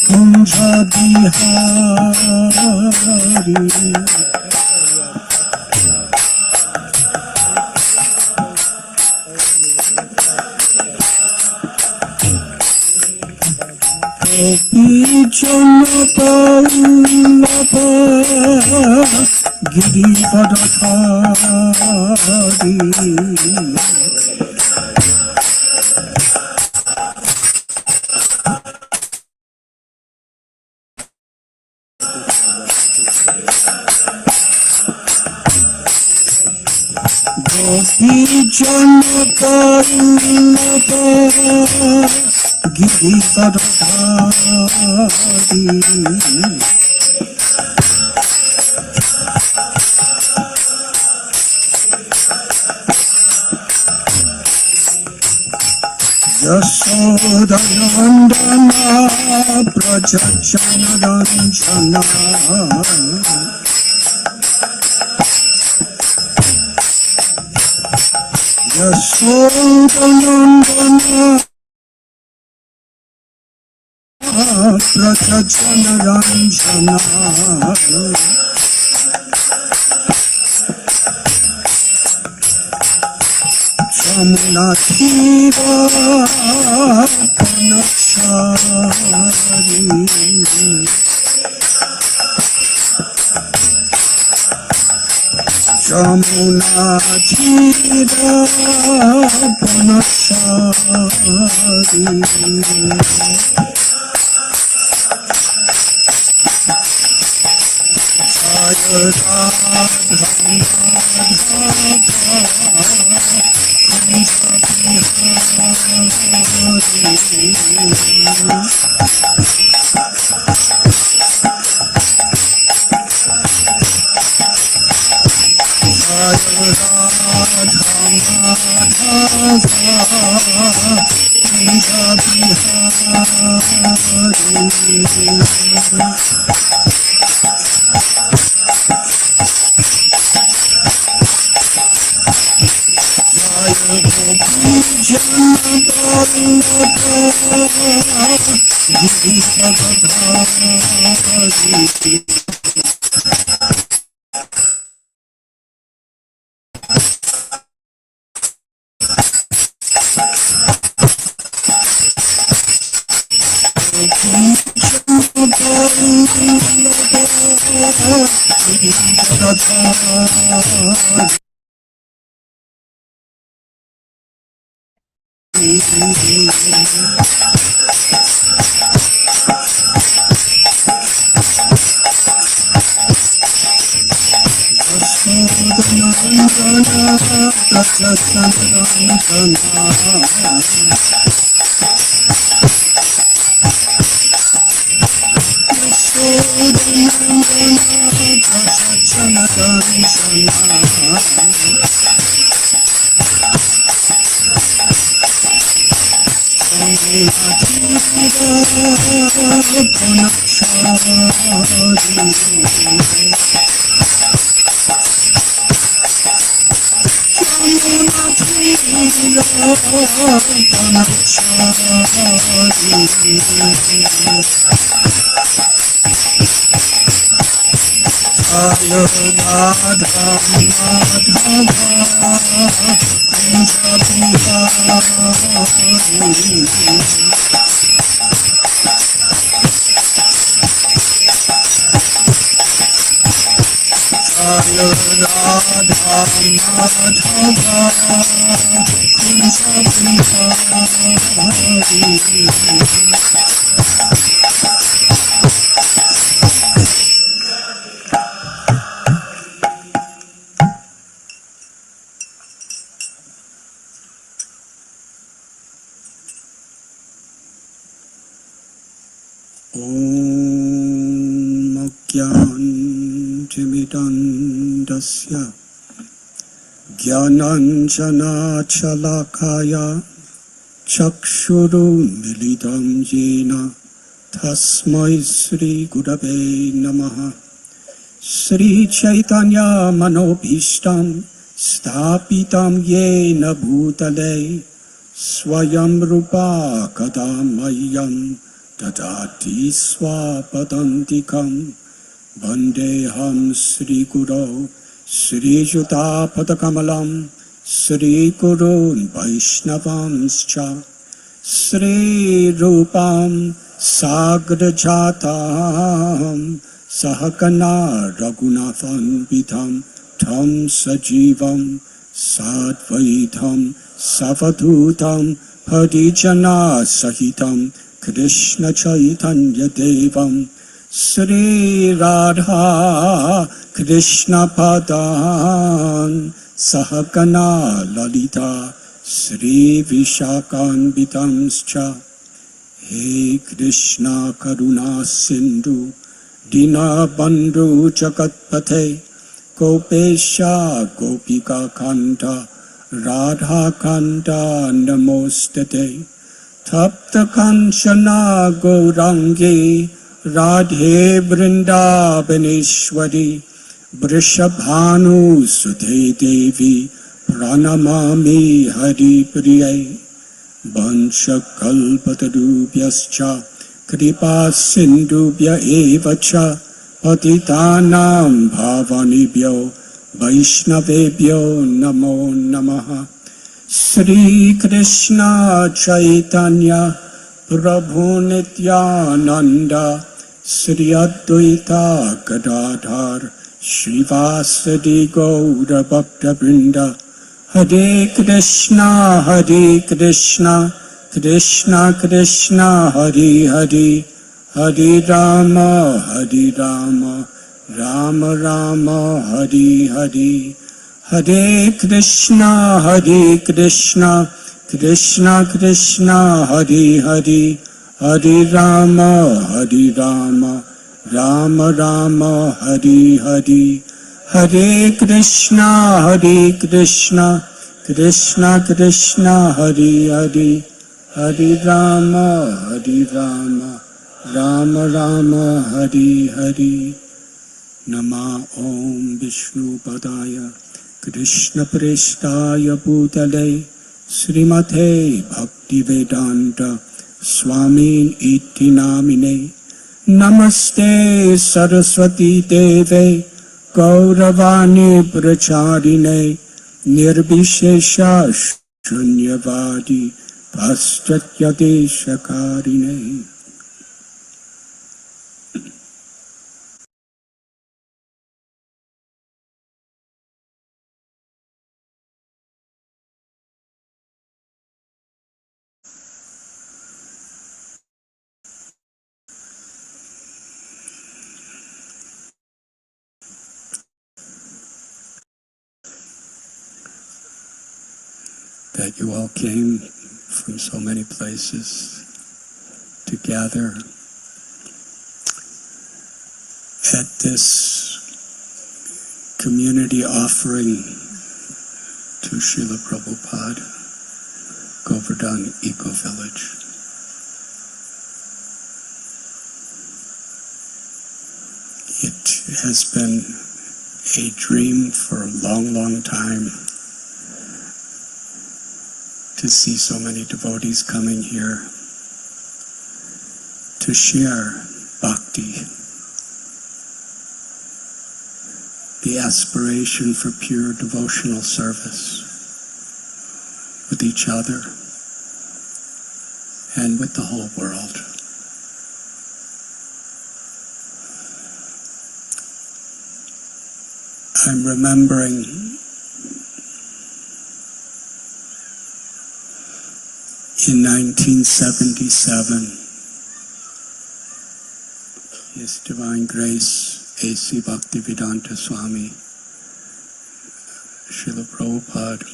Kunja Bihari. Janapallapa Giripadhari. Gopi Janapallapa Giripadhari. Yashodanandana Prajachanadhanjana. Yashodanandana Prajachanadhanjana. Jamunatira Panachari. Jamunatira Panachari. Jnanandasya Jnananjanachalakaya Chakshuru Militam Jena Tasmai Sri Gurave Namaha. Sri Chaitanya Manobhishtam Sthapitam Yena Bhutale Swayam Rupa Kadamayam Dadati swapadantikam Vandeham Sri Guru Sri Juta Padakamalam Sri Gurun Vaishnavamscha Sri Rupam Sagrajatam Sahakana Raghunathan Vidham Tam Sajivam Sadvaitam Savadutam Parijana Sahitam Krishna Chaitanya Devam Sri Radha Krishna Padan Sahagana Lalita Sri Vishakanvitamscha He Krishna Karuna Sindhu Dina Bandhu Jagatpate Gopesha Gopika Kanta Radha Kanta Namostate Tapta Kanchana Gaurangi Radhe Vrindavaneshwari Vrishabhanu Sudhe Devi Pranamami Hari Priye Vansha Kalpatarubhyascha Kripa Sindhubhya Evacha Patitanam Bhavanibhyo Vaishnavebhyo Namo Namaha Sri Krishna Chaitanya Prabhu Nityananda Sri Advaita Gadadhar Srivasadi Gaura Bhakta Vrinda Hare Krishna Krishna Krishna Hare Hare Hare Rama Rama Rama Hare Hare Hare Krishna Krishna Krishna Hare Hare Hare Rama Rama Rama Hare Hare Hare Krishna Krishna Krishna Hare Hare Hare Rama Rama Rama Hare Hare Nama Om Vishnu Padaya Krishna Preshtaya Bhutale Srimate Bhaktivedanta Swami Iti Namine Namaste Saraswati Deve Gauravani Pracharine Nirbhishesha Shunyavadi Paschatya that you all came from so many places to gather at this community offering to Srila Prabhupada, Govardhan Eco Village. It has been a dream for a long time to see so many devotees coming here to share bhakti, the aspiration for pure devotional service with each other and with the whole world. I'm remembering in 1977, His Divine Grace A.C. Bhaktivedanta Swami, Srila Prabhupada,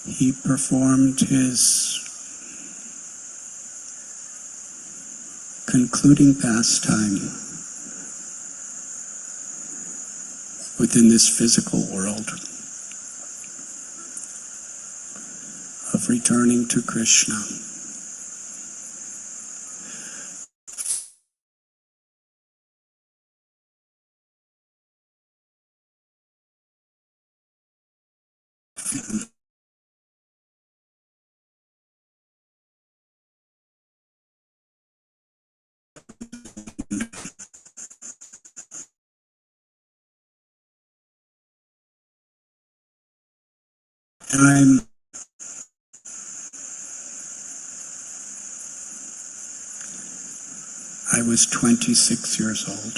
he performed his concluding pastime within this physical world of returning to Krishna. I was 26 years old.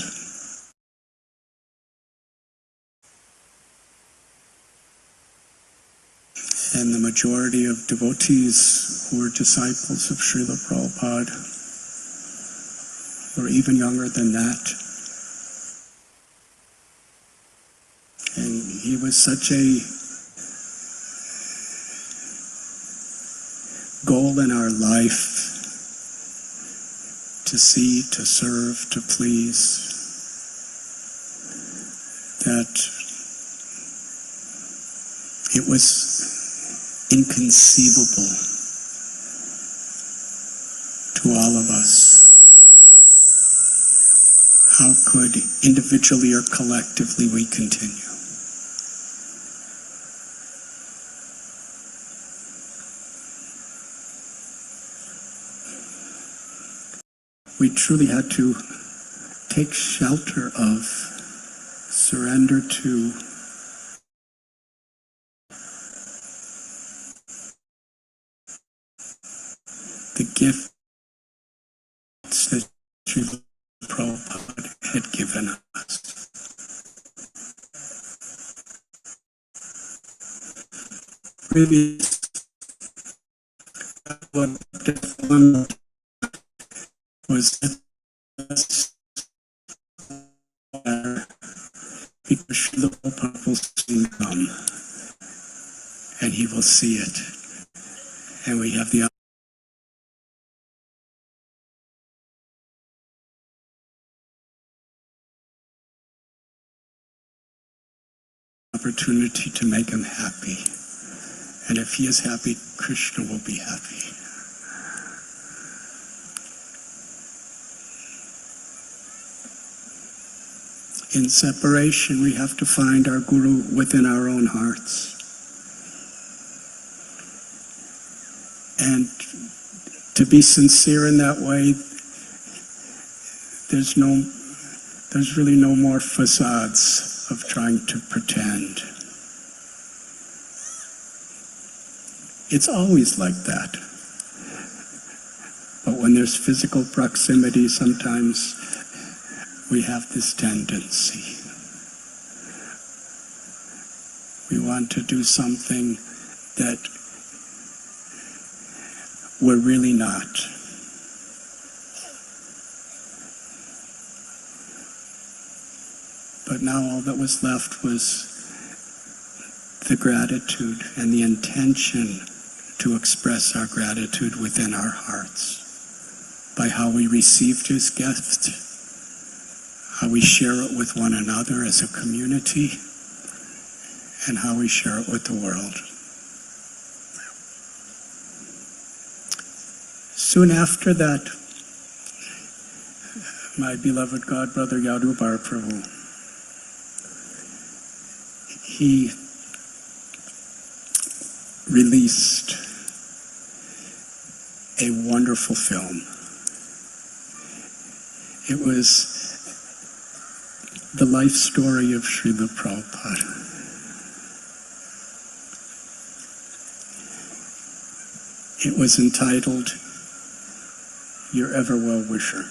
And the majority of devotees who were disciples of Srila Prabhupada were even younger than that. And he was such a goal in our life, to see, to serve, to please, that it was inconceivable to all of us. How could individually or collectively we continue? We truly had to take shelter of, surrender to the gifts that Srila Prabhupada had given us. Previous one was because Srila Prabhupada will soon come, and he will see it, and we have the opportunity to make him happy. And if he is happy, Krishna will be happy. In separation, we have to find our Guru within our own hearts. And to be sincere in that way, there's really no more facades of trying to pretend. It's always like that. But when there's physical proximity, sometimes we have this tendency. We want to do something that we're really not. But now all that was left was the gratitude and the intention to express our gratitude within our hearts by how we received his gift, how we share it with one another as a community, and how we share it with the world. Soon after that, my beloved God brother Yadubar Prabhu, he released a wonderful film. It was the life story of Srila Prabhupada. It was entitled, Your Ever Well Wisher.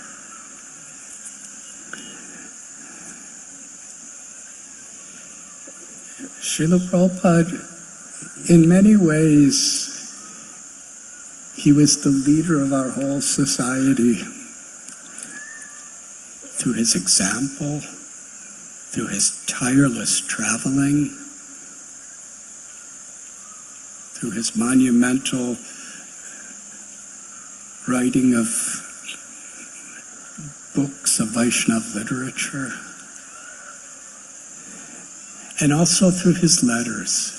Srila Prabhupada, in many ways, he was the leader of our whole society through his example, through his tireless traveling, through his monumental writing of books of Vaishnava literature, and also through his letters.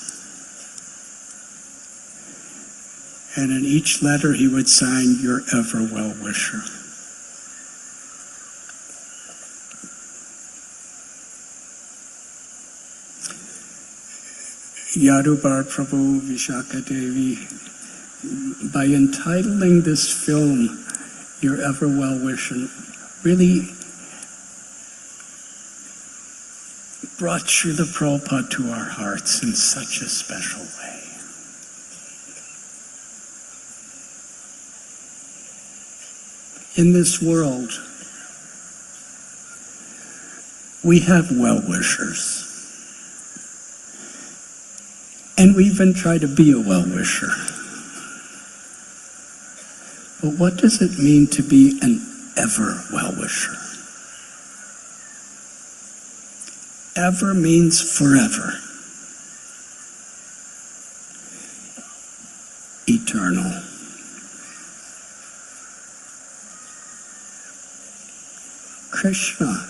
And in each letter he would sign, Your Ever Well Wisher. Yadubar Prabhu, Vishaka Devi, by entitling this film, Your Ever Well Wisher, really brought Srila Prabhupada to our hearts in such a special way. In this world, we have well-wishers. And we even try to be a well-wisher. But what does it mean to be an ever well-wisher? Ever means forever. Eternal. Krishna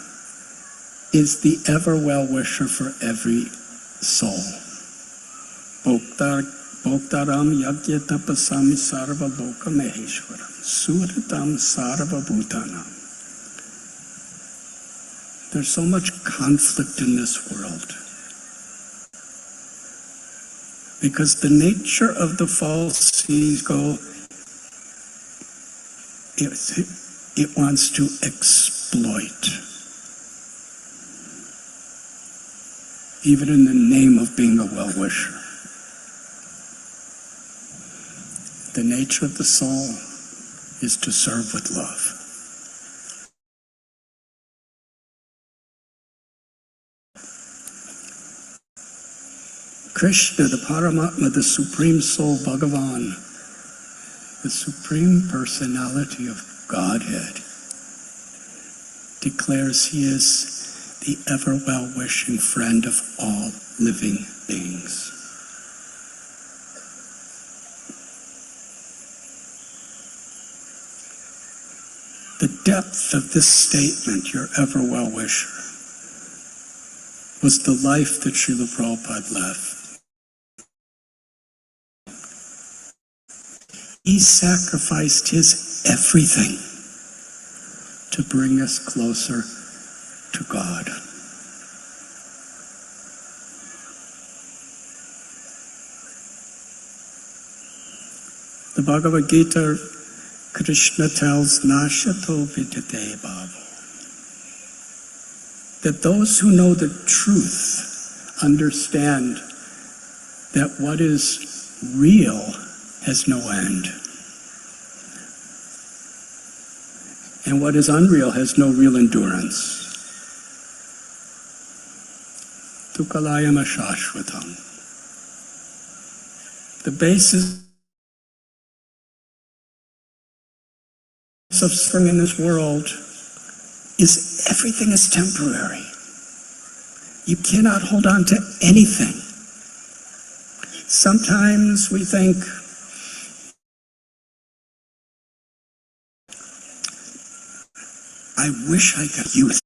is the ever well-wisher for every soul. Bhoktaram yagya tapasami sarva loka maheshwaram suratam sarva bhutanam. There's so much conflict in this world because the nature of the false ego, it wants to exploit, even in the name of being a well-wisher. The nature of the soul is to serve with love. Krishna, the Paramatma, the Supreme Soul, Bhagavan, the Supreme Personality of Godhead, declares he is the ever well-wishing friend of all living beings. The depth of this statement, your ever well-wisher, was the life that Srila Prabhupada left. He sacrificed his everything to bring us closer to God. The Bhagavad Gita, Krishna tells Nashato Vidyate Bhavo, that those who know the truth understand that what is real has no end. And what is unreal has no real endurance. Tukalayam ashashvatam. The basis of suffering in this world is everything is temporary. You cannot hold on to anything. Sometimes we think, I wish I got youth.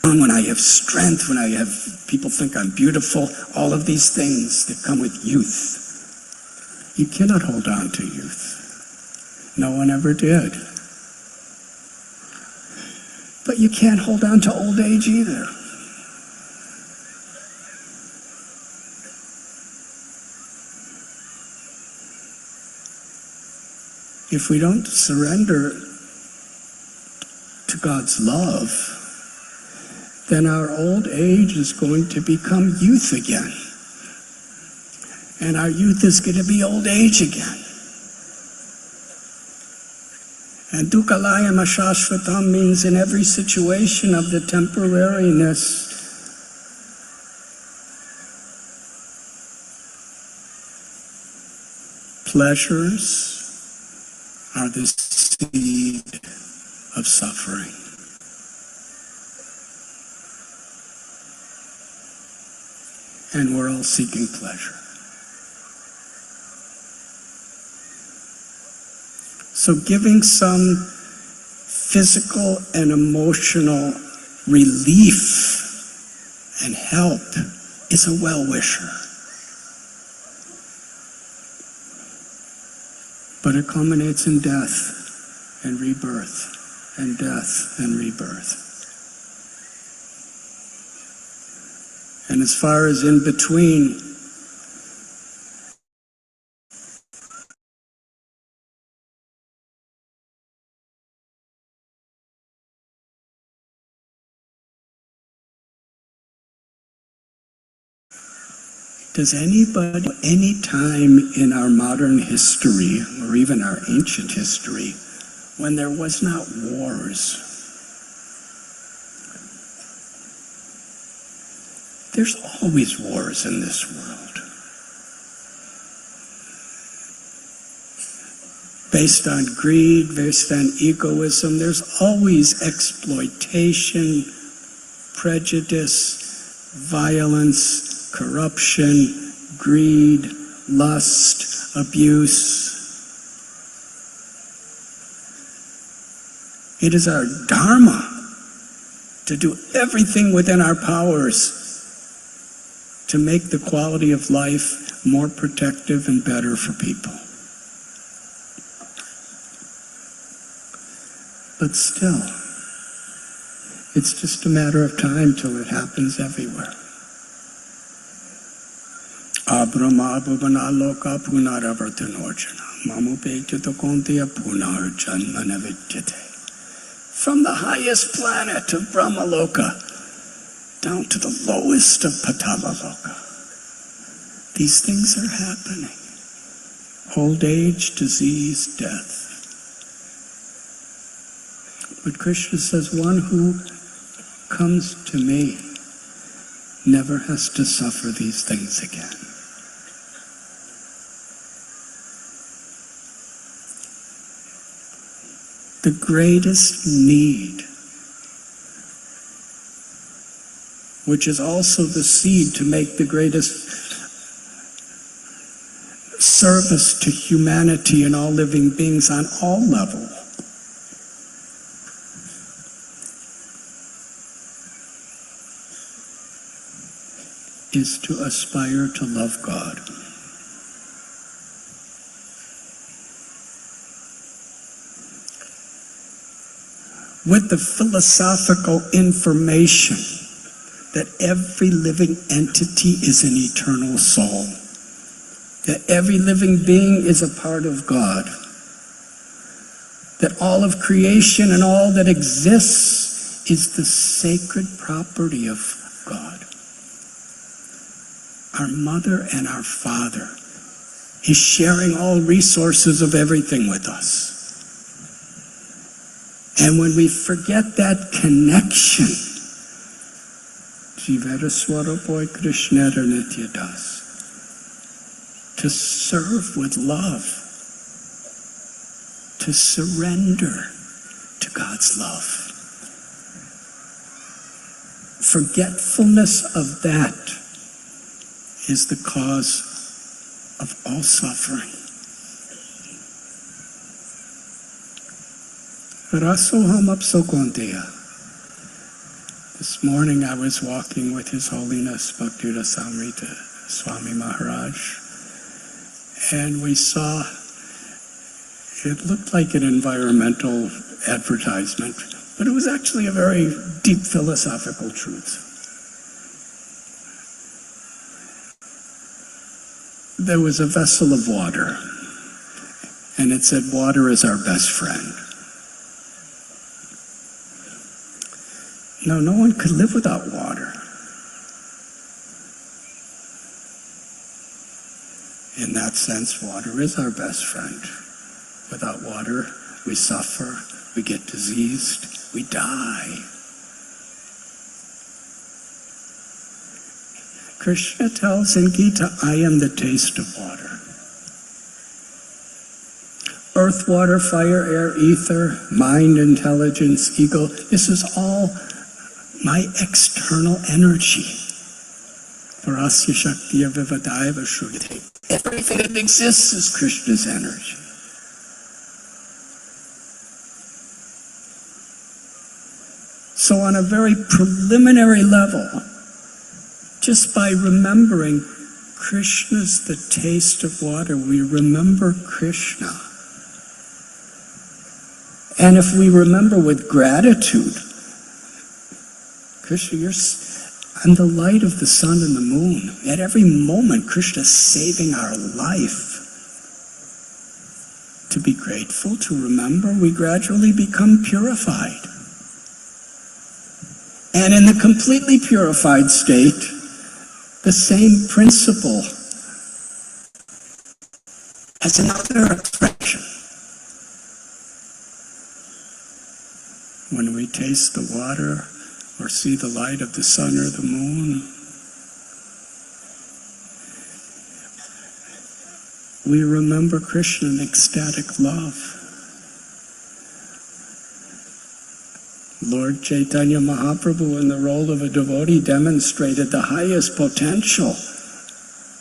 When I have strength, when I have people think I'm beautiful, all of these things that come with youth. You cannot hold on to youth. No one ever did. But you can't hold on to old age either. If we don't surrender to God's love, then our old age is going to become youth again. And our youth is going to be old age again. And dukkhalayam ashashvatam means in every situation of the temporariness, pleasures are the seed of suffering. And we're all seeking pleasure. So giving some physical and emotional relief and help is a well-wisher. But it culminates in death and rebirth, and death and rebirth. And as far as in between, Does anybody, any time in our modern history, or even our ancient history, when there was not wars, there's always wars in this world. Based on greed, based on egoism, there's always exploitation, prejudice, violence, corruption, greed, lust, abuse. It is our dharma to do everything within our powers to make the quality of life more protective and better for people. But still, it's just a matter of time till it happens everywhere. Abrahma bhuvana loka punaravartanojana mamupetita kontiya punarjanma navidyate. From the highest planet of Brahmaloka down to the lowest of Patalaloka, these things are happening. Old age, disease, death. But Krishna says, one who comes to me never has to suffer these things again. The greatest need, which is also the seed to make the greatest service to humanity and all living beings on all levels, is to aspire to love God. With the philosophical information that every living entity is an eternal soul, that every living being is a part of God, that all of creation and all that exists is the sacred property of God. Our mother and our father is sharing all resources of everything with us. And when we forget that connection, to serve with love, to surrender to God's love. Forgetfulness of that is the cause of all suffering. This morning I was walking with His Holiness Bhakti Samrita Swami Maharaj, and we saw, it looked like an environmental advertisement, but it was actually a very deep philosophical truth. There was a vessel of water, and it said, "Water is our best friend." No one could live without water. In that sense, water is our best friend. Without water, we suffer, we get diseased, we die. Krishna tells in Gita, I am the taste of water. Earth, water, fire, air, ether, mind, intelligence, ego, this is all my external energy. Parasya Shaktiya Vivadaiva Shrute. Everything that exists is Krishna's energy. So on a very preliminary level, just by remembering Krishna's the taste of water, we remember Krishna. And if we remember with gratitude, Krishna, I'm the light of the sun and the moon. At every moment, Krishna is saving our life. To be grateful, to remember, we gradually become purified. And in the completely purified state, the same principle as another expression. When we taste the water or see the light of the sun or the moon, we remember Krishna in ecstatic love. Lord Chaitanya Mahaprabhu, in the role of a devotee, demonstrated the highest potential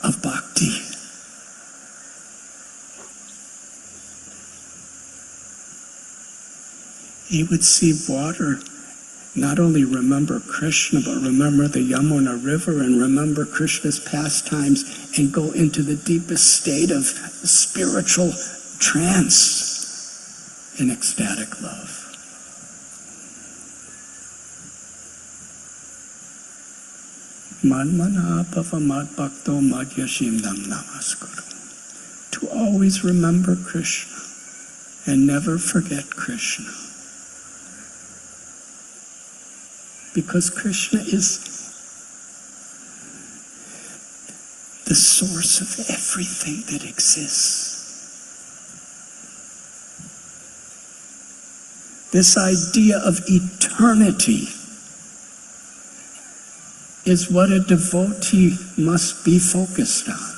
of bhakti. He would see water, not only remember Krishna, but remember the Yamuna River and remember Krishna's pastimes and go into the deepest state of spiritual trance in ecstatic love. Manmana pava mad bhakto mad yashimdam namaskuru. To always remember Krishna and never forget Krishna. Because Krishna is the source of everything that exists. This idea of eternity is what a devotee must be focused on.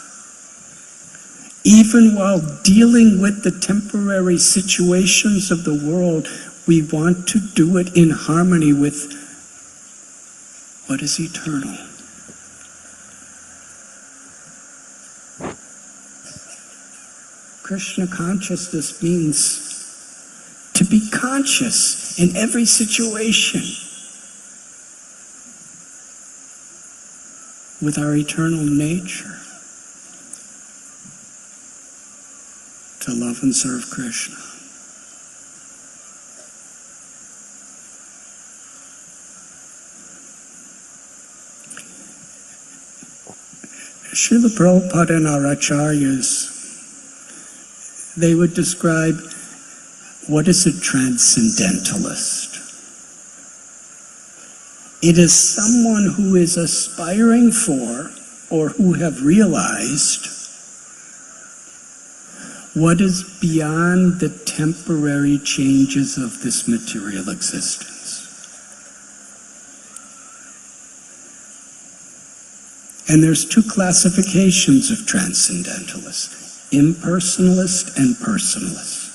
Even while dealing with the temporary situations of the world, we want to do it in harmony with what is eternal. Krishna consciousness means to be conscious in every situation with our eternal nature, to love and serve Krishna. Srila Prabhupada and our acharyas, they would describe what is a transcendentalist. It is someone who is aspiring for, or who have realized, what is beyond the temporary changes of this material existence. And there's two classifications of transcendentalists: impersonalist and personalist.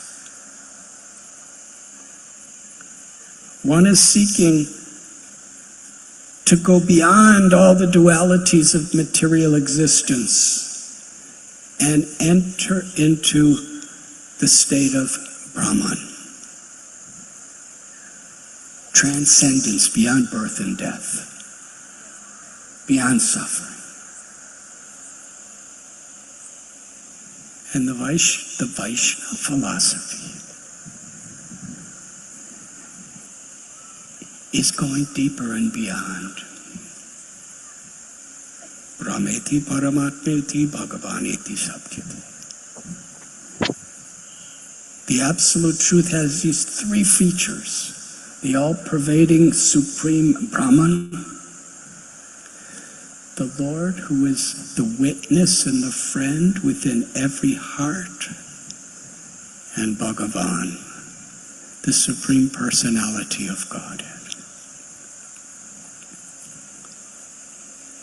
One is seeking to go beyond all the dualities of material existence and enter into the state of Brahman. Transcendence beyond birth and death, beyond suffering. And the Vaishnava philosophy is going deeper and beyond. Brahmeti Paramatmeti Bhagavaneti Sabhyati. The Absolute Truth has these three features: the all-pervading Supreme Brahman, the Lord who is the witness and the friend within every heart, and Bhagavan, the Supreme Personality of Godhead.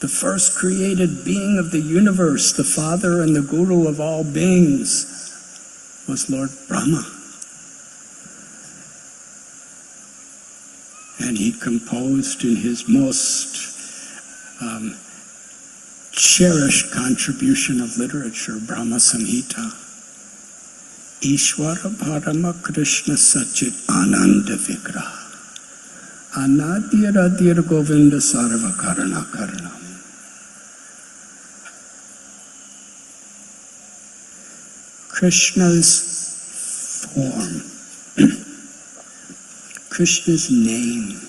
The first created being of the universe, the Father and the Guru of all beings, was Lord Brahma. And he composed in his most cherished contribution of literature, Brahma Samhita, Ishvara Parama Krishna Sachit Ananda Vigraha, Anadir Adir Govinda Sarva Karana Karanam. Krishna's form, Krishna's name,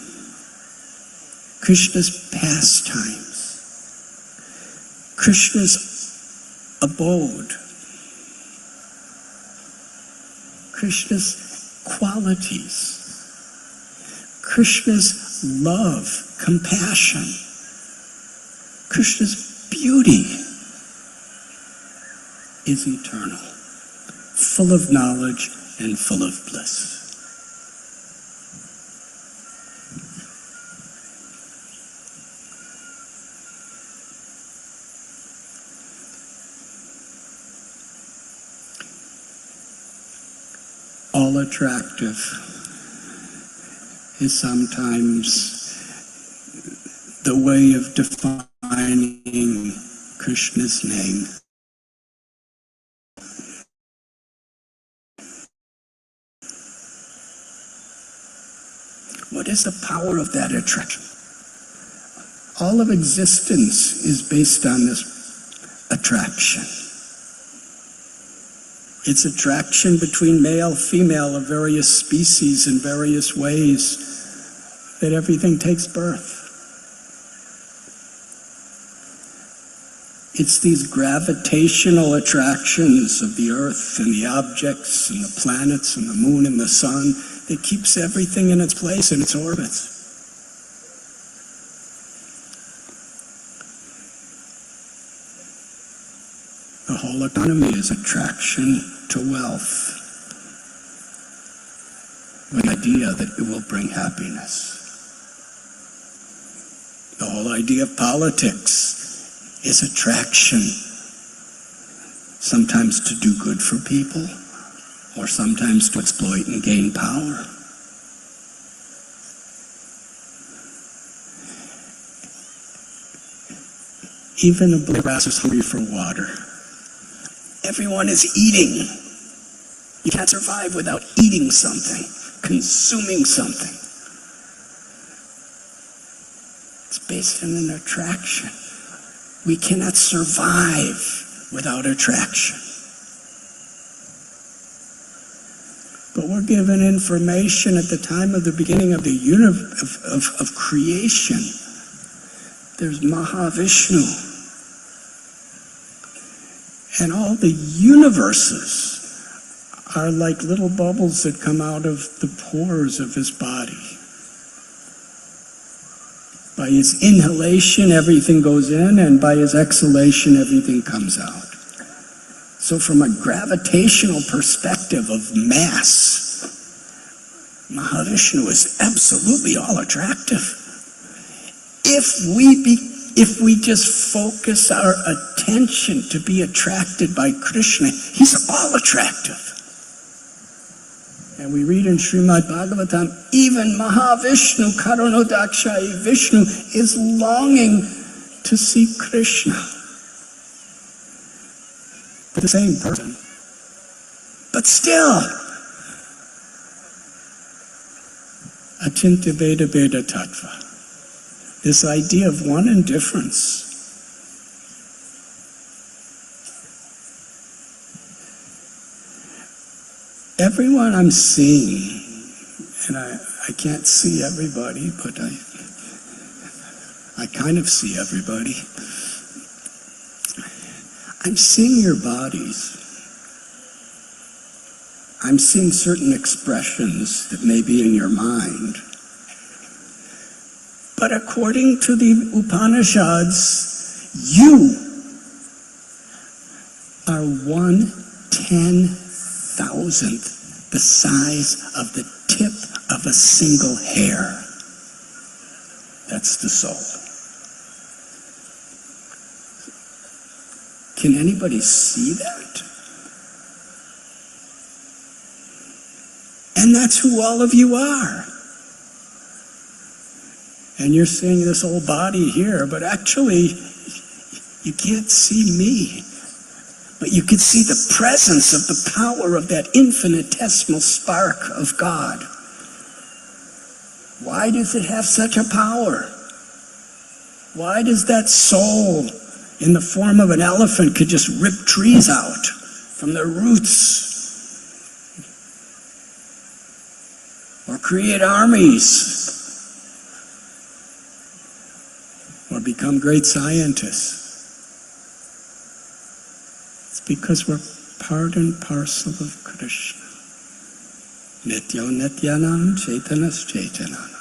Krishna's pastimes, Krishna's abode, Krishna's qualities, Krishna's love, compassion, Krishna's beauty is eternal, full of knowledge and full of bliss. All attractive is sometimes the way of defining Krishna's name. What is the power of that attraction? All of existence is based on this attraction. It's attraction between male, female of various species in various ways that everything takes birth. It's these gravitational attractions of the earth and the objects and the planets and the moon and the sun that keeps everything in its place in its orbits. The whole economy is attraction to wealth, with the idea that it will bring happiness. The whole idea of politics is attraction, sometimes to do good for people, or sometimes to exploit and gain power. Even a blade of grass is hungry for water. Everyone is eating. You can't survive without eating something, consuming something. It's based on an attraction. We cannot survive without attraction. But we're given information at the time of the beginning of the of creation. There's Mahavishnu. And all the universes are like little bubbles that come out of the pores of his body. By his inhalation, everything goes in, and by his exhalation, everything comes out. So from a gravitational perspective of mass, Mahavishnu is absolutely all attractive. If we just focus our attention to be attracted by Krishna, he's all attractive. And we read in Srimad Bhagavatam, even Mahavishnu, Karunodakshayi Vishnu, is longing to see Krishna. The same person. But still, Achintya Veda Veda Tattva. This idea of one indifference. Everyone I'm seeing, and I can't see everybody, but I kind of see everybody. I'm seeing your bodies. I'm seeing certain expressions that may be in your mind. But according to the Upanishads, you are 1/10,000th the size of the tip of a single hair. That's the soul. Can anybody see that? And that's who all of you are. And you're seeing this old body here, but actually, you can't see me. But you can see the presence of the power of that infinitesimal spark of God. Why does it have such a power? Why does that soul, in the form of an elephant, could just rip trees out from their roots? Or create armies? Or become great scientists? It's because we're part and parcel of Krishna. Nityo Nityanam Chaitanas Chaitananam.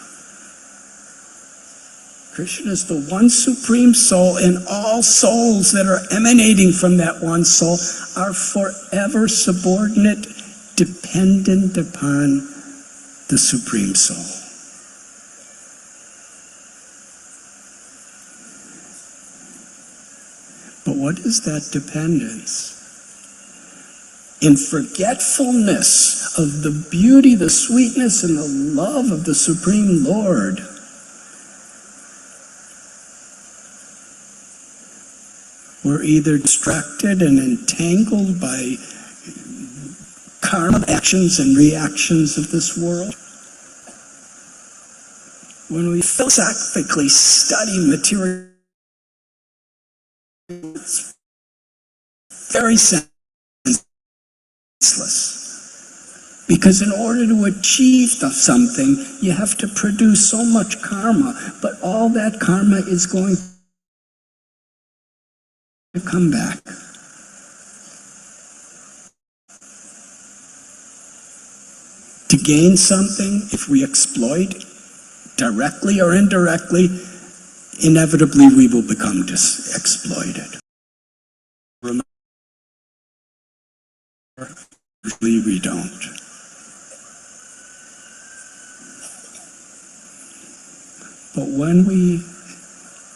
Krishna is the one supreme soul, and all souls that are emanating from that one soul are forever subordinate, dependent upon the supreme soul. But what is that dependence? In forgetfulness of the beauty, the sweetness, and the love of the Supreme Lord. We're either distracted and entangled by karma, actions and reactions of this world. When we philosophically study material, it's very senseless. Because in order to achieve something, you have to produce so much karma, but all that karma is going to come back. To gain something, if we exploit, directly or indirectly, inevitably we will become exploited. Remember, usually we don't. But when we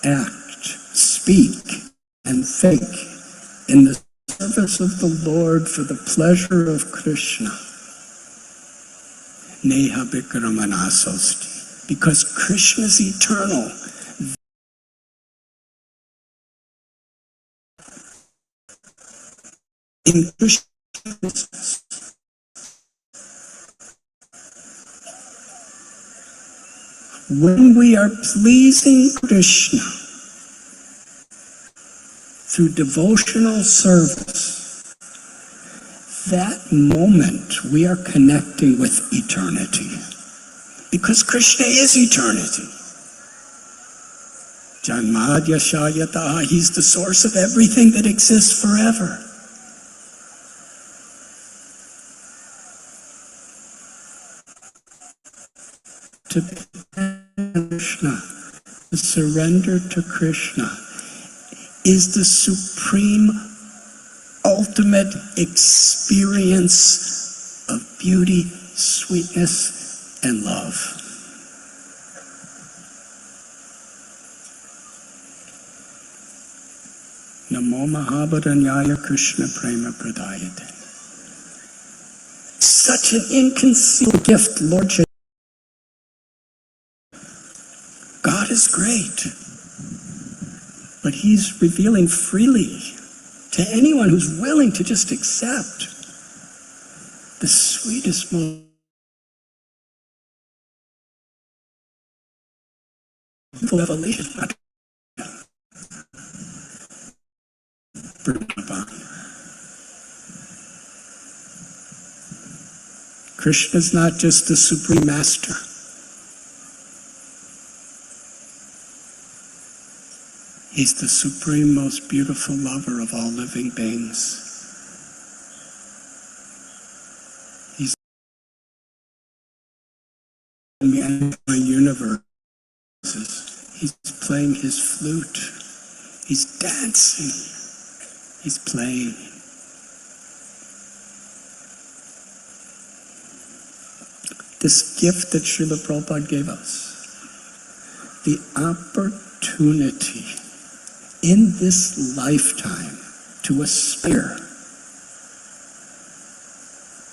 act, speak, and think in the service of the Lord for the pleasure of Krishna, Neha Bikramanasosti, because Krishna is eternal. In Krishna, when we are pleasing Krishna through devotional service, that moment we are connecting with eternity. Because Krishna is eternity. Janmadya Shayataha, he's the source of everything that exists forever. To Krishna, to surrender to Krishna, is the supreme, ultimate experience of beauty, sweetness, and love. Namo Mahabharanyaya Krishna Prema Pradayate. Such an inconceivable gift, Lord. God is great, but he's revealing freely to anyone who's willing to just accept the sweetest, most beautiful revelation. Krishna's not just the supreme master. He's the supreme, most beautiful lover of all living beings. He's in the universe. He's playing his flute. He's dancing. He's playing. This gift that Srila Prabhupada gave us, the opportunity in this lifetime to aspire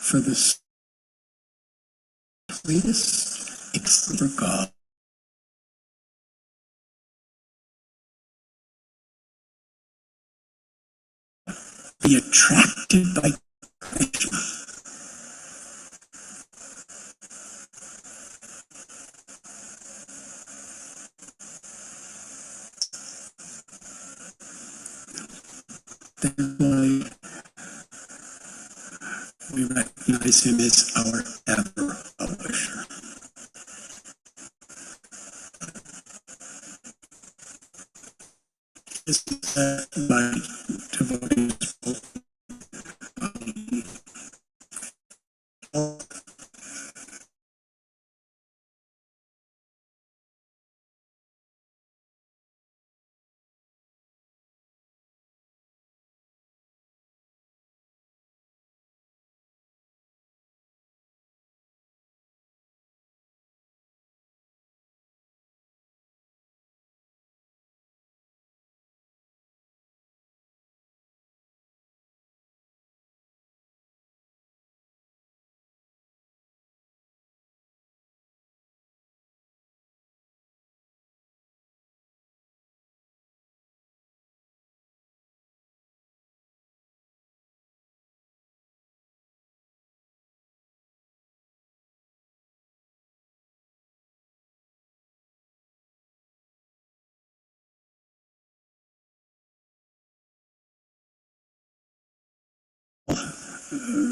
for the sweetest experience for God. Be attracted by Krishna. That's why we recognize him as our ever-wisher. This is my devotees.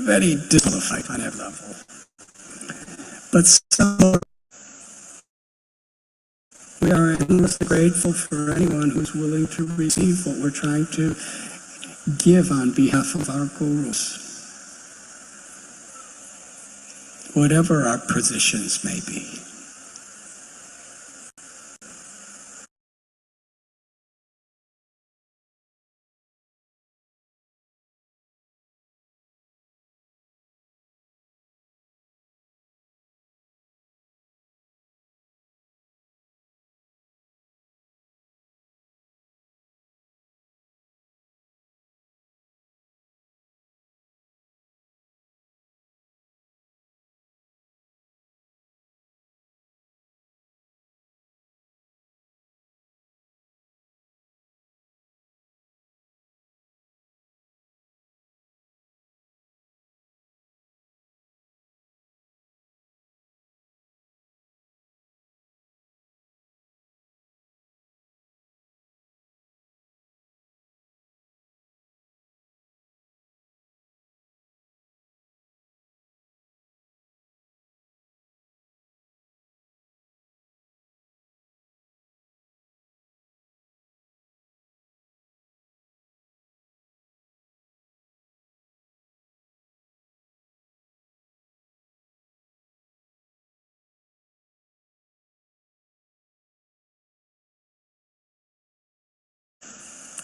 very disqualified on that level. But so we are endlessly grateful for anyone who's willing to receive what we're trying to give on behalf of our gurus, whatever our positions may be.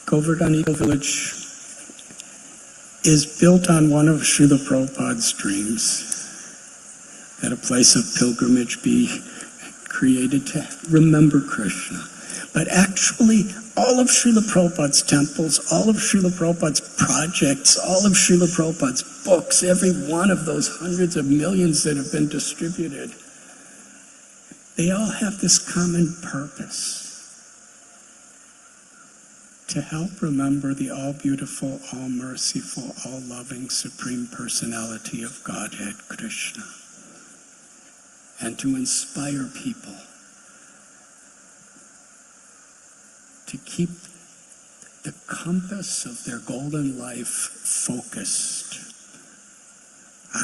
Govardhan Eagle Village is built on one of Srila Prabhupada's dreams, that a place of pilgrimage be created to remember Krishna. But actually, all of Srila Prabhupada's temples, all of Srila Prabhupada's projects, all of Srila Prabhupada's books, every one of those hundreds of millions that have been distributed, they all have this common purpose: to help remember the all-beautiful, all-merciful, all-loving Supreme Personality of Godhead, Krishna, and to inspire people to keep the compass of their golden life focused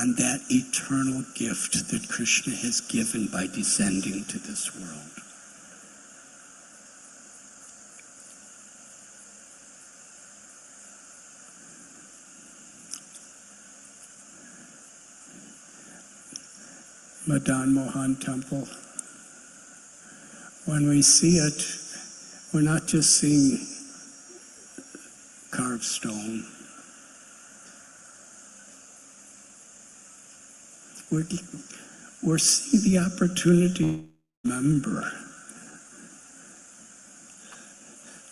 on that eternal gift that Krishna has given by descending to this world. Madan Mohan Temple. When we see it, we're not just seeing carved stone. We're seeing the opportunity to remember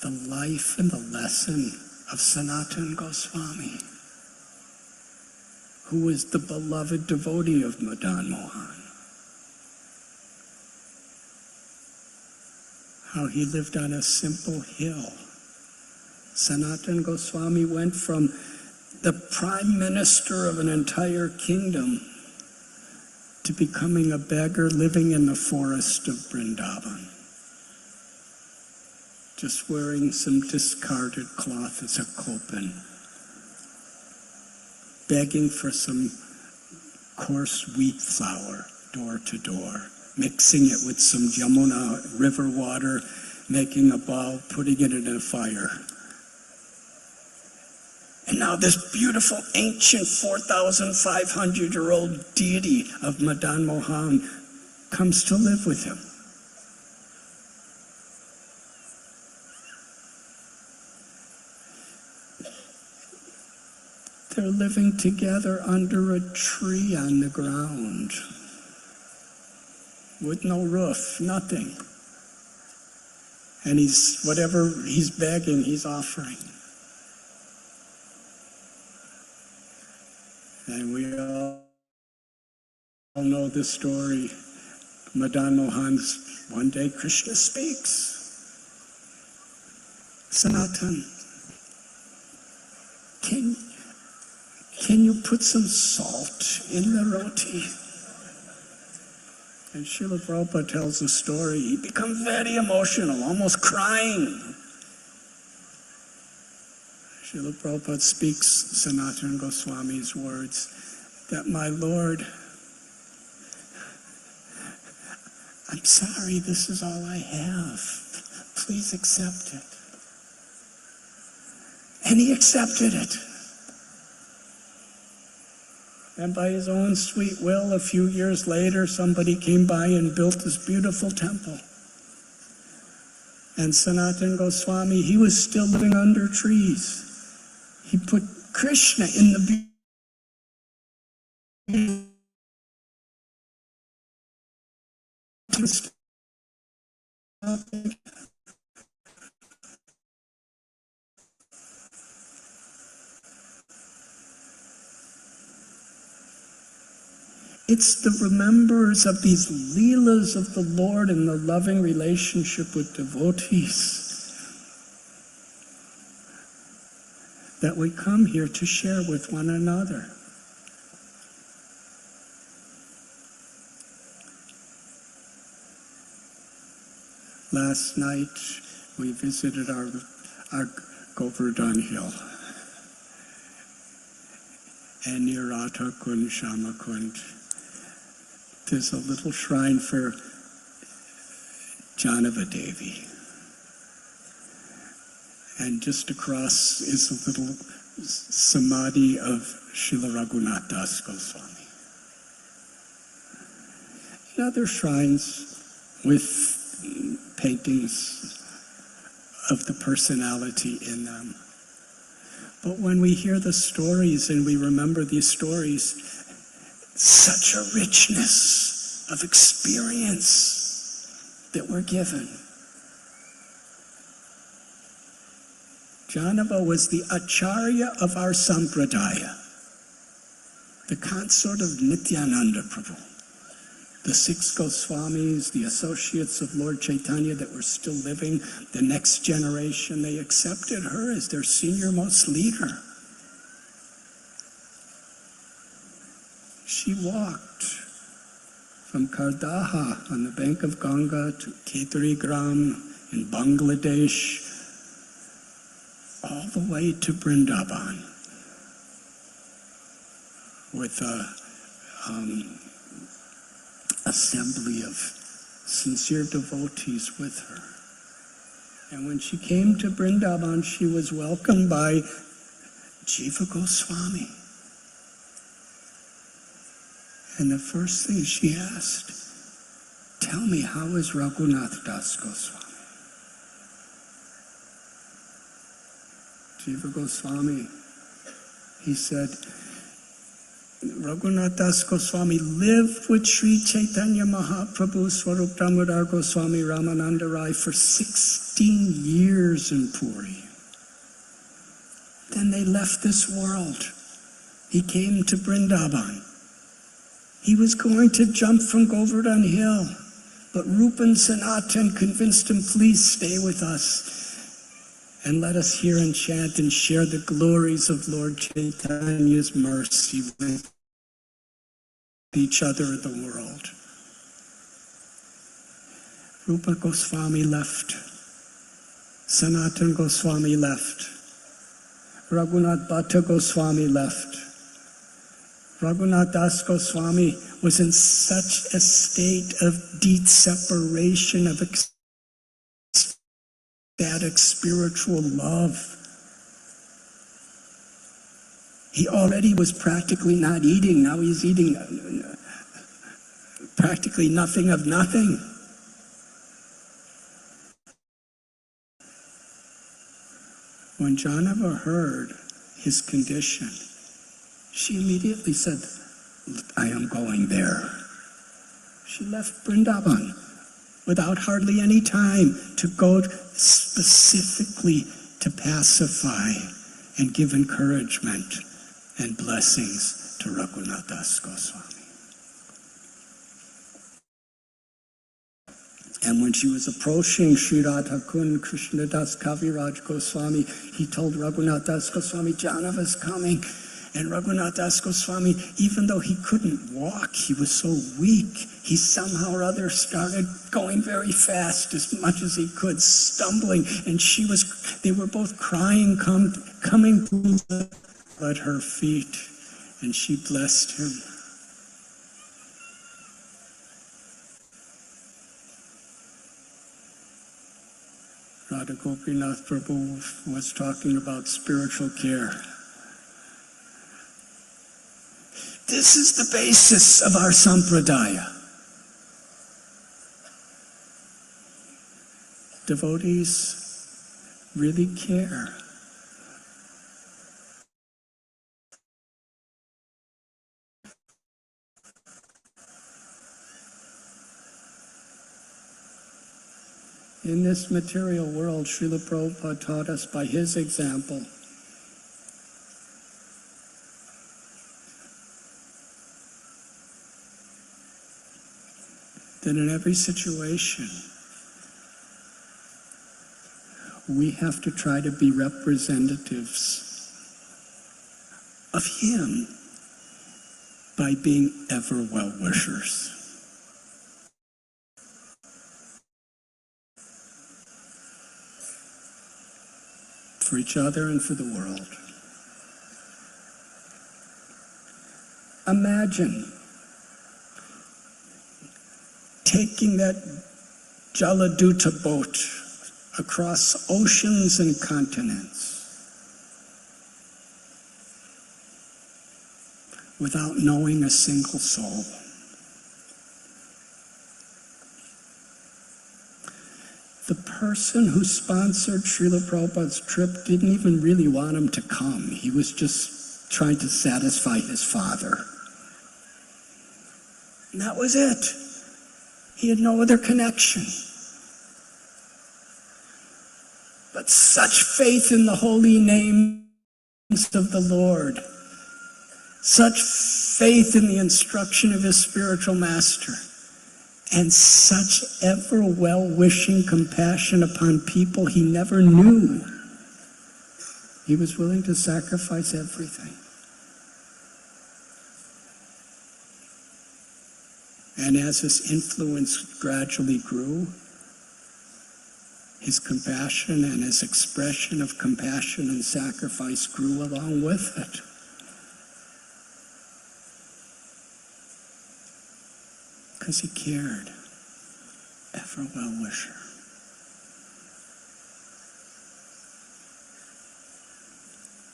the life and the lesson of Sanatana Goswami, who was the beloved devotee of Madan Mohan. How he lived on a simple hill. Sanatana Goswami went from the prime minister of an entire kingdom to becoming a beggar living in the forest of Vrindavan, just wearing some discarded cloth as a kopin, begging for some coarse wheat flour door to door, mixing it with some Yamuna river water, making a ball, putting it in a fire. And now this beautiful ancient 4,500-year-old deity of Madan Mohan comes to live with him. They're living together under a tree on the ground, with no roof, nothing. And whatever he's begging, he's offering. And we all know this story. Madan Mohan's, one day Krishna speaks. Sanatan, can you put some salt in the roti? And Srila Prabhupada tells the story. He becomes very emotional, almost crying. Srila Prabhupada speaks Sanatana Goswami's words, that my Lord, I'm sorry, this is all I have. Please accept it. And he accepted it. And by his own sweet will, a few years later, somebody came by and built this beautiful temple. And Sanatana Goswami, he was still living under trees. He put Krishna in the It's the remembrance of these leelas of the Lord and the loving relationship with devotees that we come here to share with one another. Last night we visited our Govardhan Hill, and near Radha Kund, Shama Kund, there's a little shrine for Janava Devi. And just across is a little samadhi of Srila Radhanath Das Goswami. And other shrines with paintings of the personality in them. But when we hear the stories and we remember these stories, such a richness of experience that we're given. Janava was the Acharya of our Sampradaya, the consort of Nityananda Prabhu. The 6 Goswamis, the associates of Lord Chaitanya that were still living, the next generation, they accepted her as their senior-most leader. She walked from Kardaha on the bank of Ganga to Ketarigram in Bangladesh, all the way to Vrindavan with a assembly of sincere devotees with her. And when she came to Vrindavan, she was welcomed by Jiva Goswami. And the first thing she asked, tell me, how is Radhanath Das Goswami? Jiva Goswami, he said, Radhanath Das Goswami lived with Sri Chaitanya Mahaprabhu Swarup Damodar Goswami Ramananda Rai for 16 years in Puri. Then they left this world. He came to Vrindavan. He was going to jump from Govardhan Hill, but Rupan Sanatan convinced him, please stay with us and let us hear and chant and share the glories of Lord Chaitanya's mercy with each other in the world. Rupa Goswami left. Sanatan Goswami left. Raghunath Bhatta Goswami left. Radhanath Das Goswami was in such a state of deep separation, of ecstatic spiritual love. He already was practically not eating. Now he's eating practically nothing of nothing. When Janava heard his condition, she immediately said, I am going there. She left Vrindavan without hardly any time to go specifically to pacify and give encouragement and blessings to Radhanath Das Goswami. And when she was approaching Sri Radha Kund Krishna Das Kaviraj Goswami, he told Radhanath Das Goswami, Janava's coming. And Raghunath Das Goswami, even though he couldn't walk, he was so weak, he somehow or other started going very fast, as much as he could, stumbling. And they were both crying, coming at her feet, and she blessed him. Radha Gopinath Prabhu was talking about spiritual care. This is the basis of our sampradaya. Devotees really care. In this material world, Srila Prabhupada taught us by his example that in every situation, we have to try to be representatives of him by being ever well-wishers. For each other and for the world. Imagine taking that Jaladuta boat across oceans and continents without knowing a single soul. The person who sponsored Srila Prabhupada's trip didn't even really want him to come. He was just trying to satisfy his father. And that was it. He had no other connection. But such faith in the holy names of the Lord, such faith in the instruction of his spiritual master, and such ever well-wishing compassion upon people he never knew. He was willing to sacrifice everything. And as his influence gradually grew, his compassion and his expression of compassion and sacrifice grew along with it. Because he cared, ever well-wisher.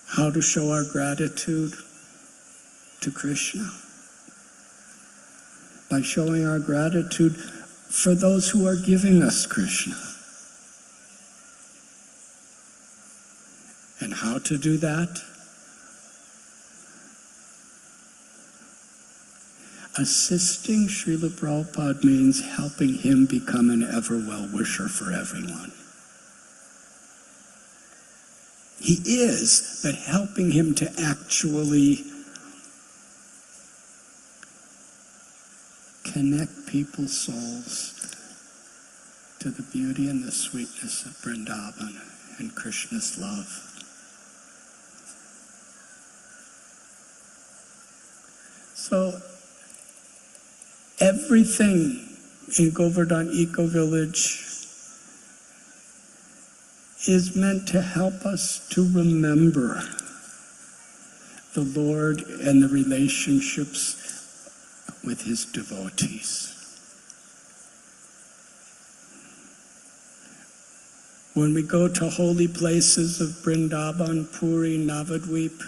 How to show our gratitude to Krishna? By showing our gratitude for those who are giving us Krishna. And how to do that? Assisting Srila Prabhupada means helping him become an ever well-wisher for everyone. He is, but helping him to actually connect people's souls to the beauty and the sweetness of Vrindavan and Krishna's love. So, everything in Govardhan Eco Village is meant to help us to remember the Lord and the relationships with his devotees. When we go to holy places of Vrindavan, Puri, Navadvip,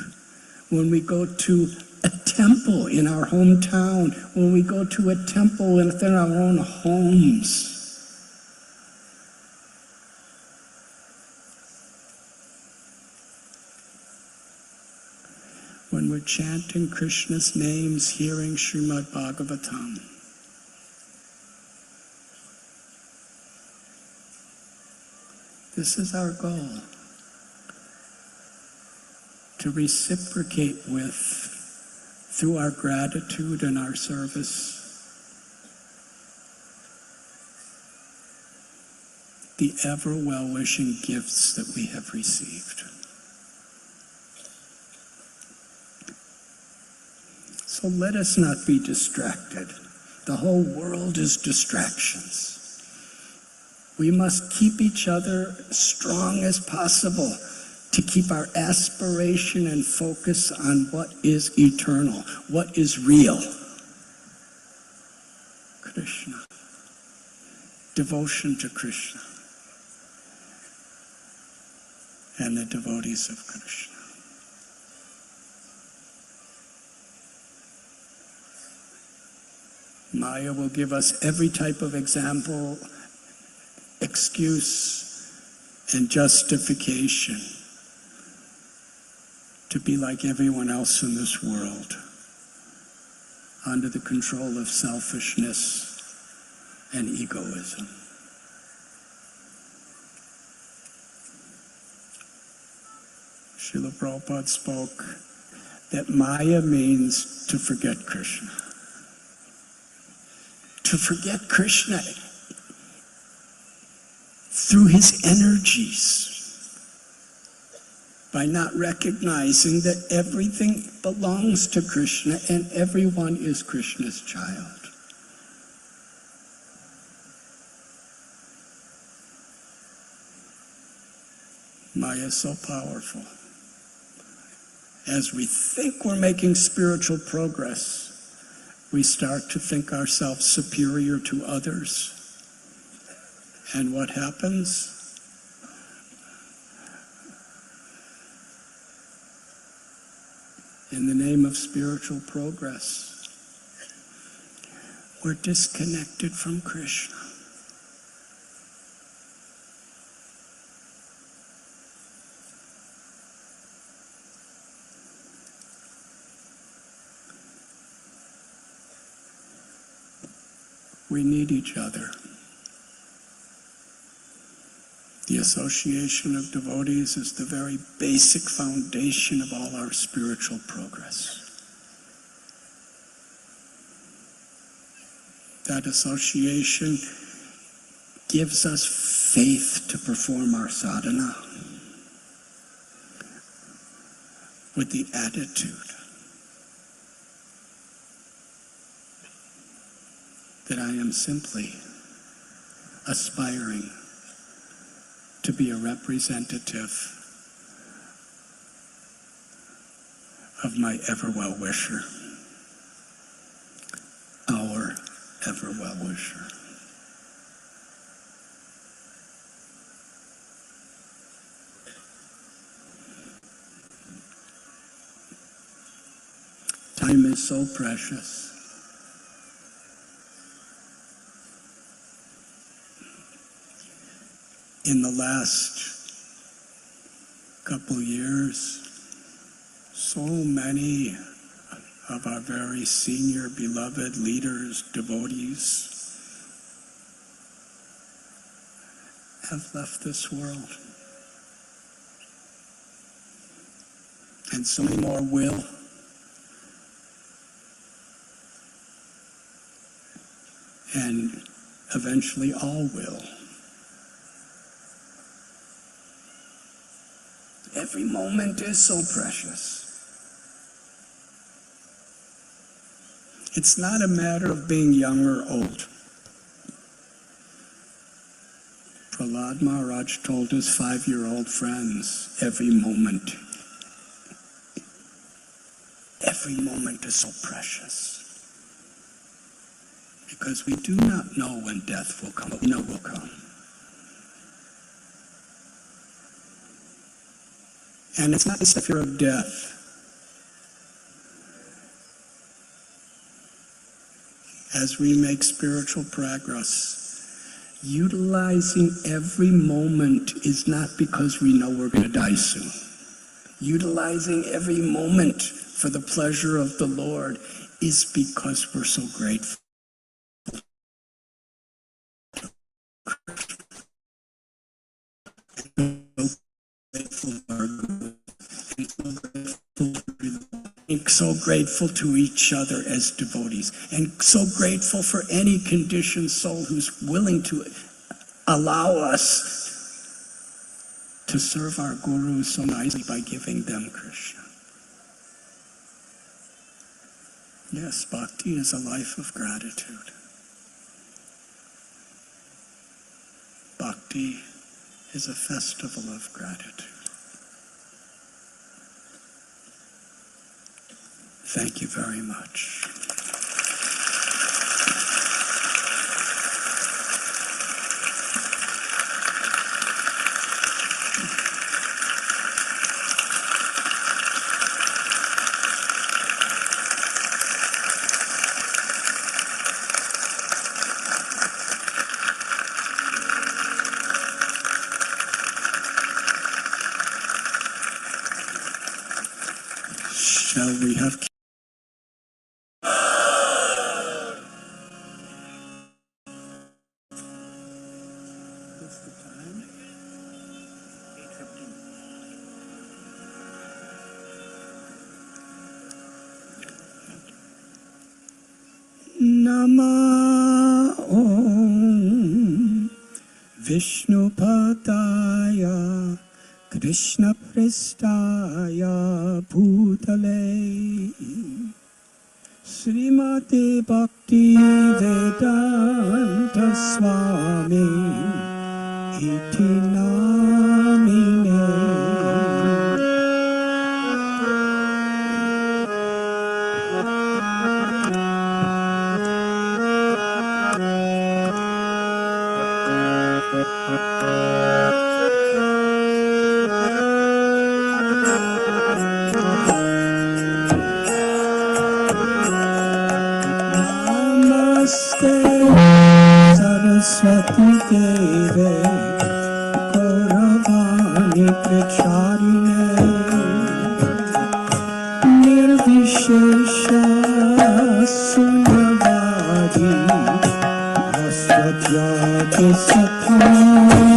when we go to a temple in our hometown, when we go to a temple within our own homes, when we're chanting Krishna's names, hearing Srimad Bhagavatam, this is our goal, to reciprocate with, through our gratitude and our service, the ever well-wishing gifts that we have received. So let us not be distracted. The whole world is distractions. We must keep each other strong as possible to keep our aspiration and focus on what is eternal, what is real. Krishna. Devotion to Krishna and the devotees of Krishna. Maya will give us every type of example, excuse, and justification to be like everyone else in this world, under the control of selfishness and egoism. Srila Prabhupada spoke that Maya means to forget Krishna. To forget Krishna through his energies, by not recognizing that everything belongs to Krishna and everyone is Krishna's child. Maya is so powerful. As we think we're making spiritual progress, we start to think ourselves superior to others. And what happens? In the name of spiritual progress, we're disconnected from Krishna. We need each other. The association of devotees is the very basic foundation of all our spiritual progress. That association gives us faith to perform our sadhana with the attitude that I am simply aspiring to be a representative of my ever-well-wisher, our ever-well-wisher. Time is so precious. In the last couple years, so many of our very senior, beloved leaders, devotees, have left this world. And so many more will. And eventually all will. Every moment is so precious. It's not a matter of being young or old. Prahlad Maharaj told his 5-year-old friends, every moment is so precious. Because we do not know when death will come, but we know it will come. And it's not the fear of death. As we make spiritual progress, utilizing every moment is not because we know we're going to die soon. Utilizing every moment for the pleasure of the Lord is because we're so grateful. So grateful to each other as devotees, and so grateful for any conditioned soul who's willing to allow us to serve our gurus so nicely by giving them Krishna. Yes, bhakti is a life of gratitude. Bhakti is a festival of gratitude. Thank you very much. Shall we have Nama Om Vishnupadaya Krishna Prestaya Bhutale Srimati Bhakti Vedanta Swami Iti Namine Saraswati Deve Gauravani Pracharine Nirvishesha Sunyavadi Asvatyati Satharine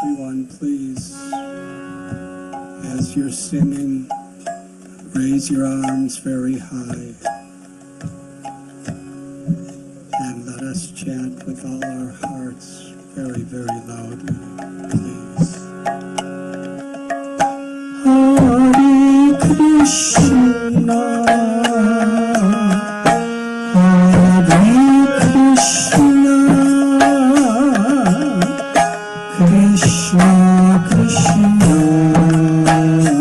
Everyone, please, as you're singing, raise your arms very high and let us chant with all our hearts very, very loudly, please. Hare Krishna, Hare Krishna, Krishna Krishna, Hare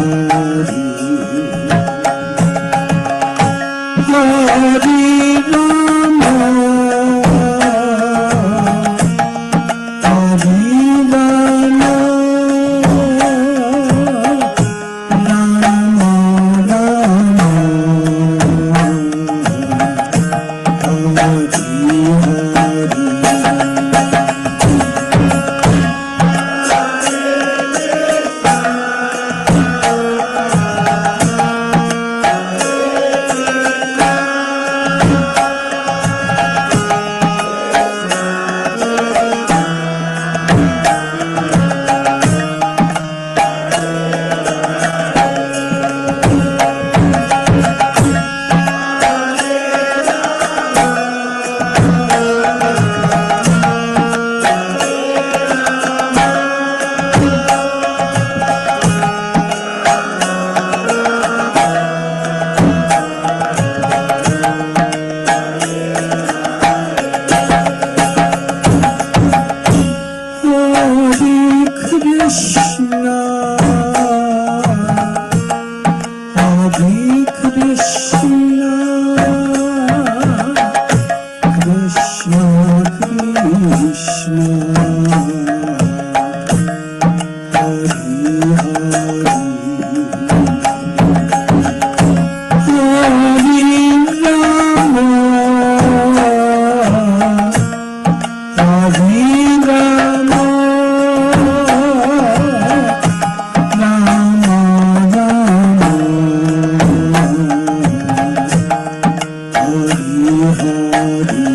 Hare, Hare Rama, Hare Rama, Rama Rama, Hare Hare.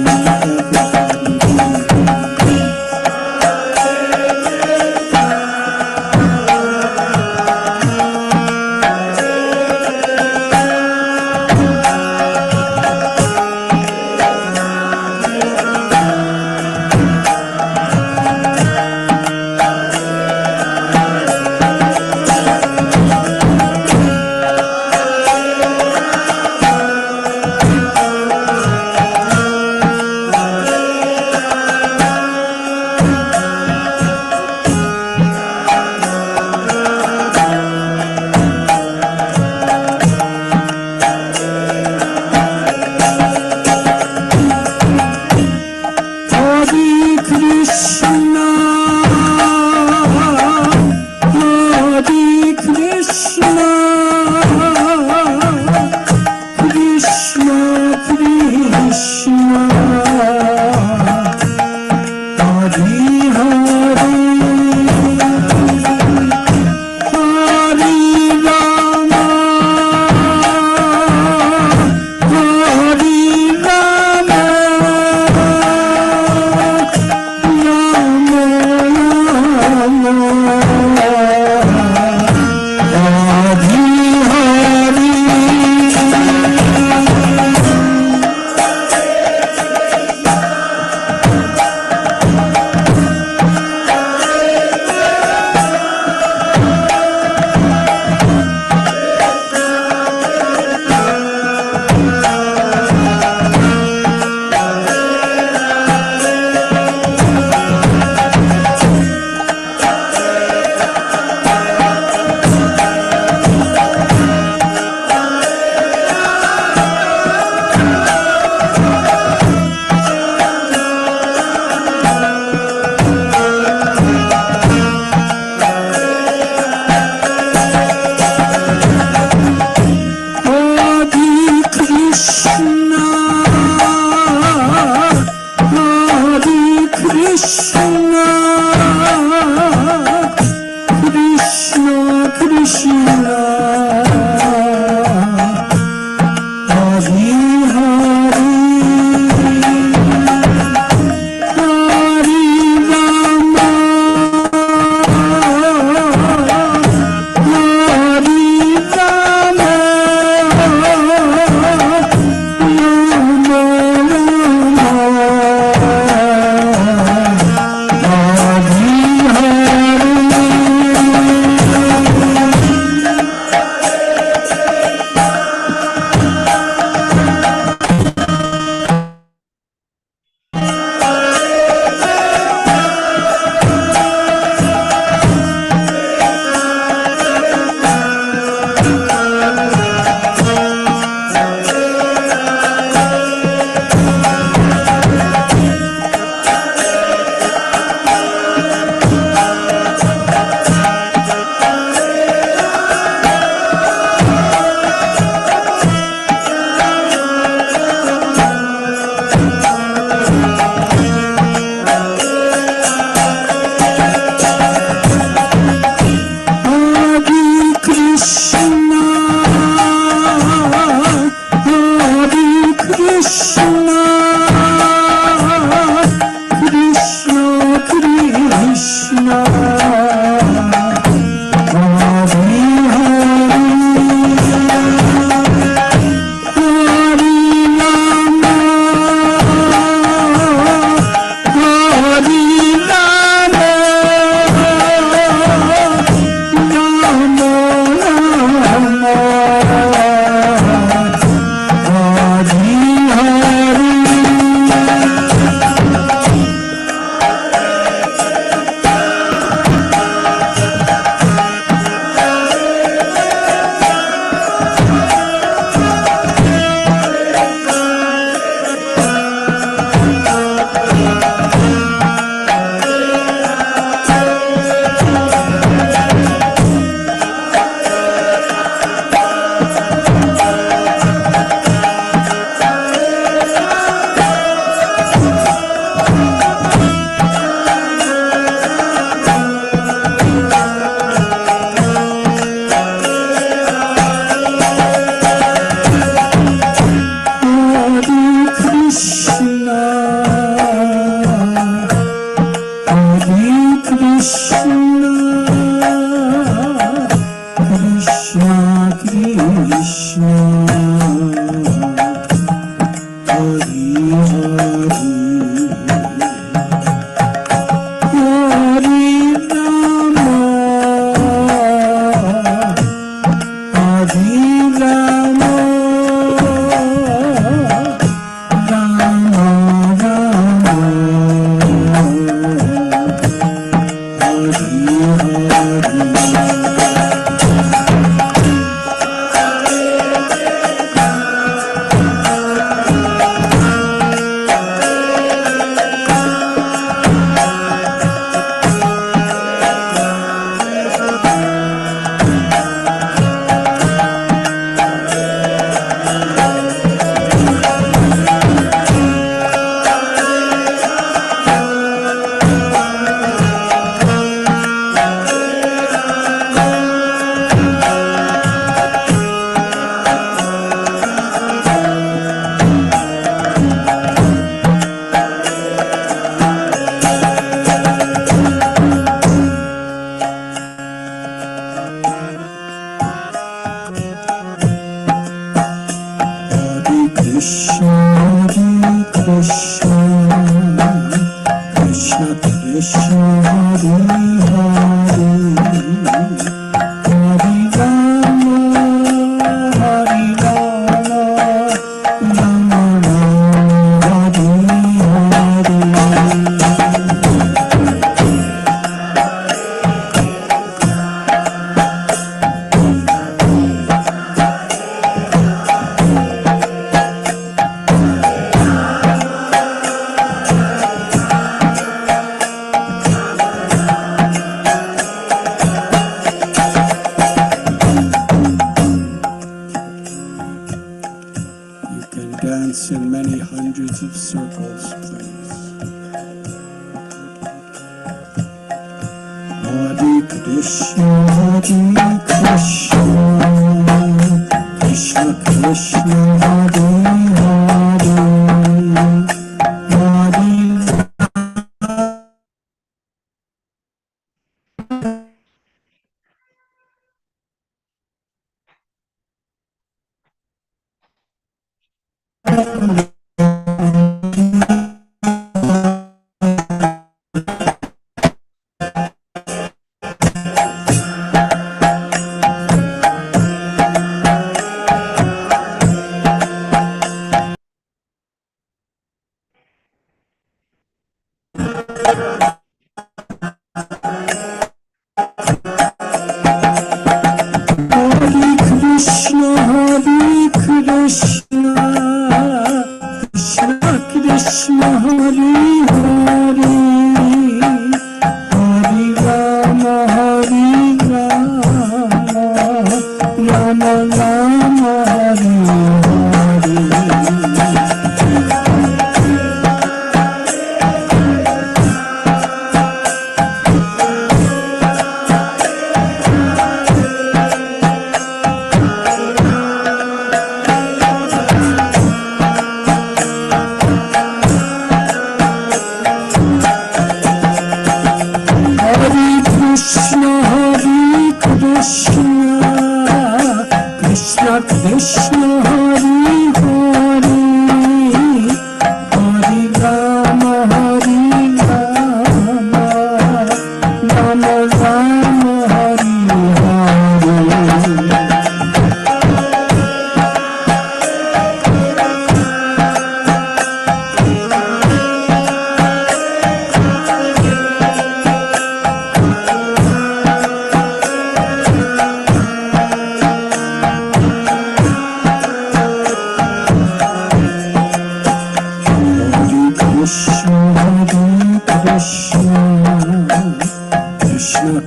Krishna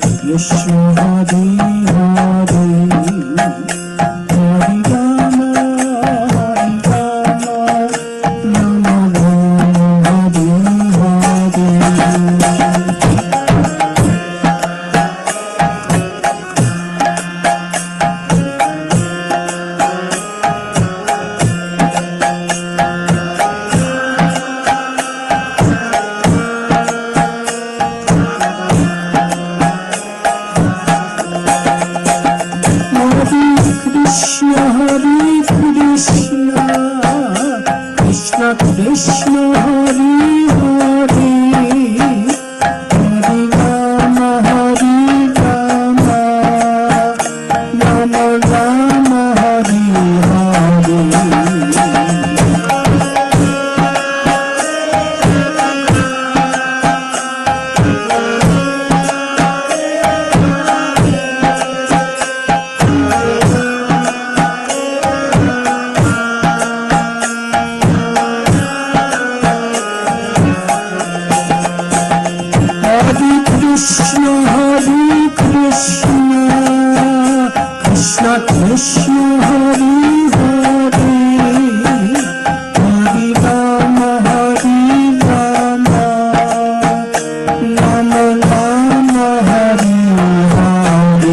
Krishna Hare Hare Hare Rama Rama Rama Hare Krishna Hare Hare Hare Rama Rama Rama Hare Hare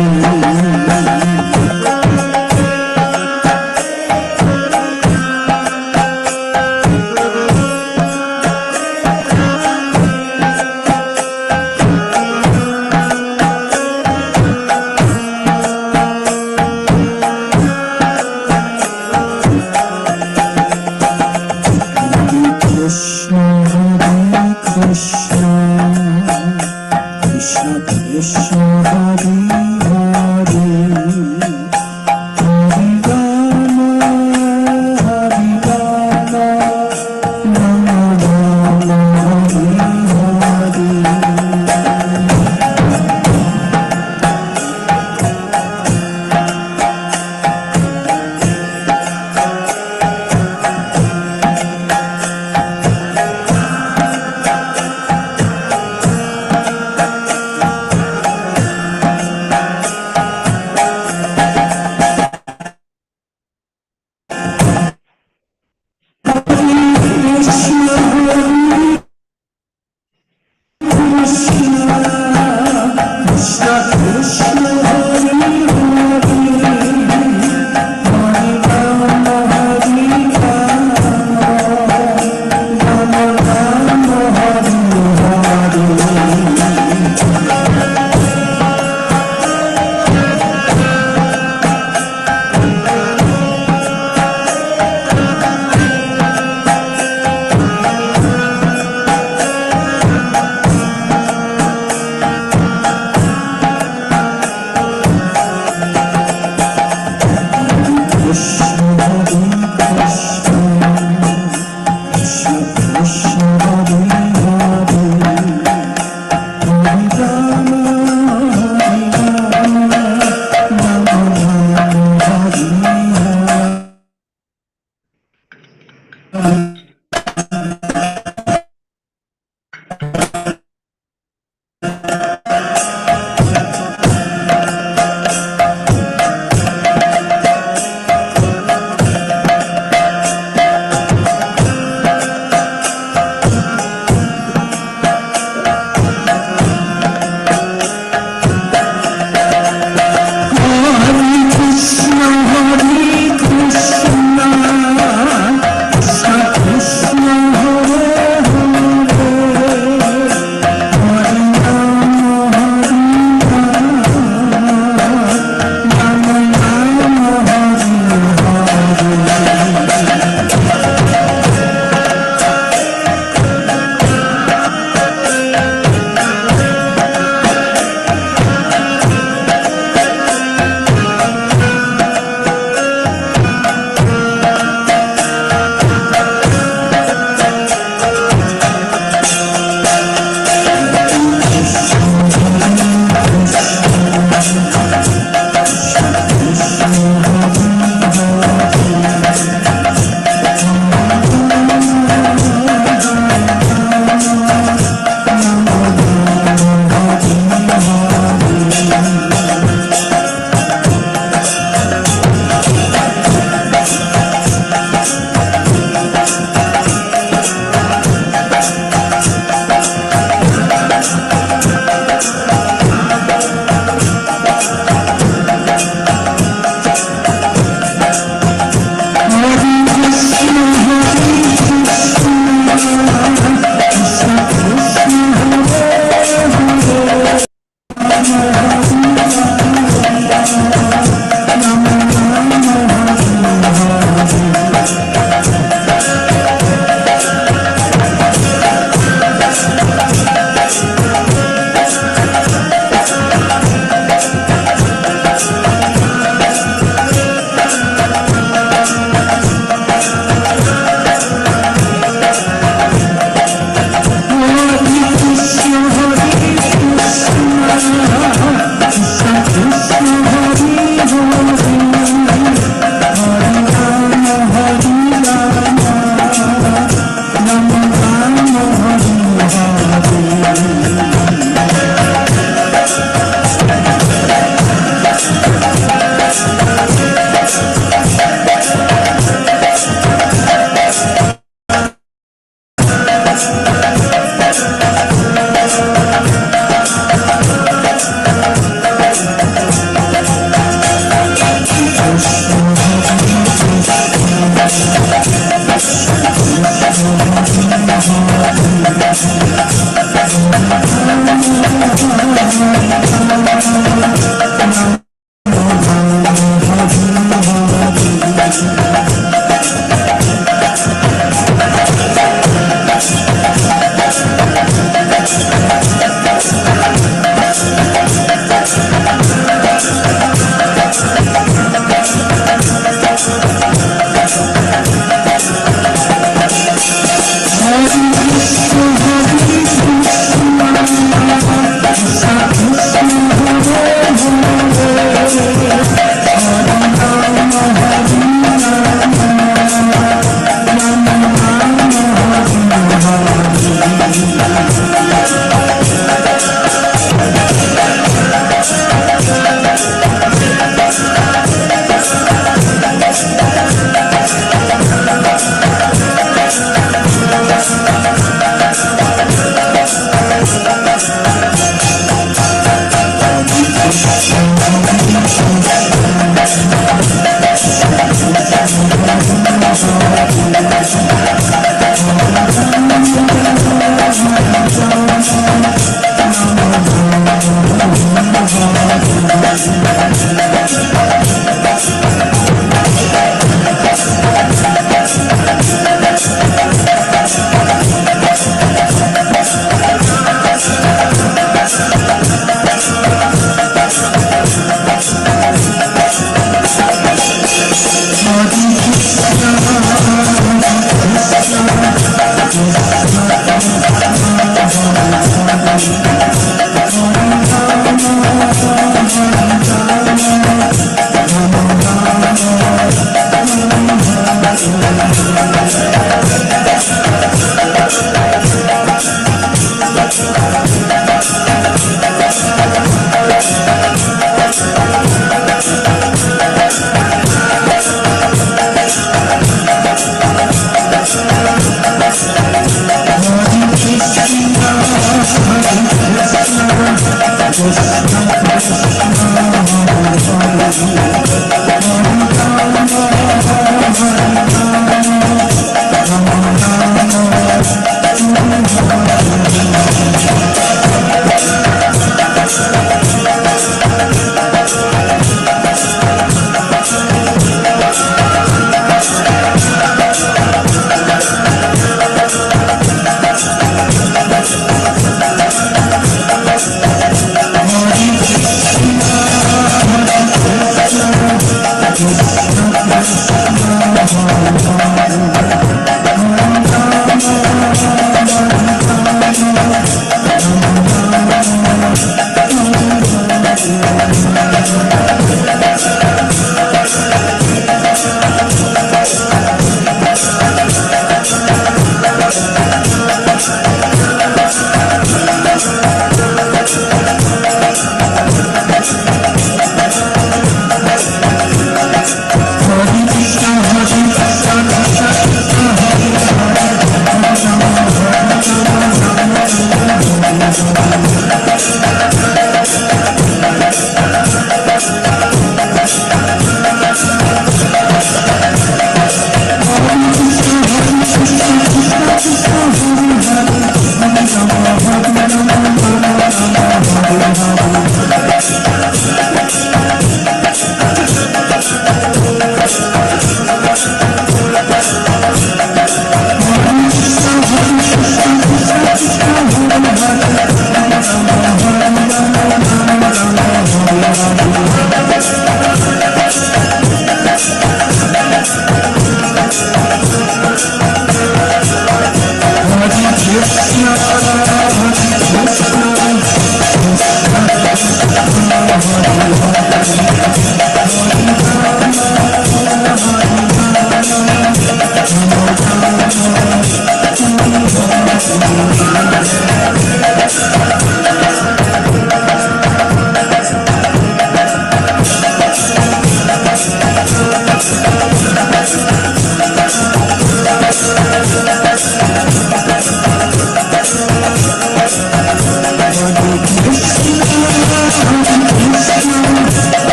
Krishna Krishna Hare Hare Hare Rama Rama Rama Hare Hare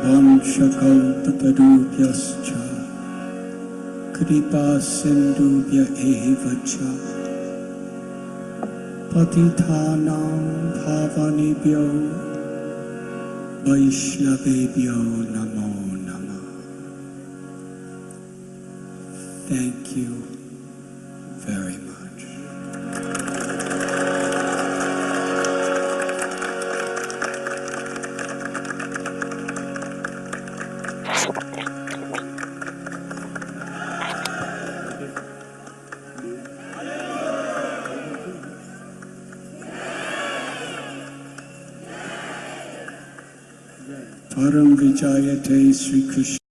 Vamshakalpatarubhyascha kripa sindhubhya eva cha patithanam bhavanebhyo vaishnavebhyo namo namah. Thank you very much. Param Vijayate Sri Krishna.